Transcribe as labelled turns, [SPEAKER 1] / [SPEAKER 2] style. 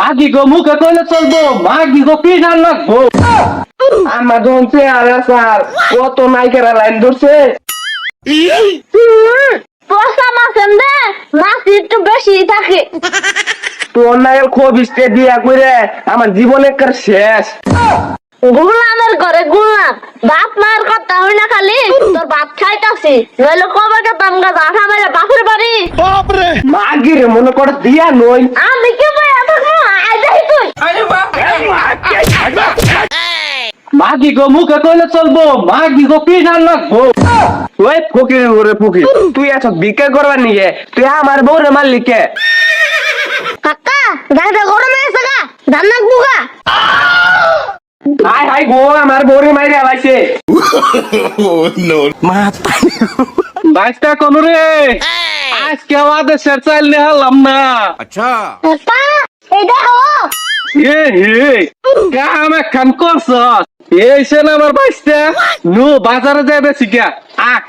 [SPEAKER 1] মাগি গো মুখে কইলে চলবো, মাগি গো পিছান লাগবো। আমার যখন চেহারা স্যার কত নায়িকারা লাইন ধরছে।
[SPEAKER 2] পোষা মাছ এমদে মাছ একটু বেশি থাকে।
[SPEAKER 1] তোর নায়ক খুব ইস্টে দিয়া করে আমার জীবন একার শেষ।
[SPEAKER 2] গুলামের ঘরে গুলাম, বাপ মায়ের কথা হই না খালি তোর বাপ খাইতাছি, নইলে কবে কেতাম গাছ আঠা মেরে বাপের বাড়ি।
[SPEAKER 1] মাগি রে মনে কর দিয়া নই।
[SPEAKER 2] আমি কি ভাই এত আই যাই তুই।
[SPEAKER 1] মাগি গো মুখে কইলে চলবো, মাগি গো পিছান লাগবো। ওই ফকির ওরে ফকির, তুই এত ভিক্ষা করবার নিয়ে তুই আমার বউরে মারলি কে?
[SPEAKER 2] কাকা গাড়িটা গরম হয়েছে গা, ধান নাকবো গা।
[SPEAKER 1] হাই হাই গো আমার বউরে মাইরে আলাইছে। বাইশটা কোন রে আজকে আমাদের শের চাইল নিয়ে হলাম না।
[SPEAKER 2] কাকা এই দেখো
[SPEAKER 1] এ হে কাম একখান করছ এই সে আমার বাইশটা নু বাজারে যাবে শিখা আক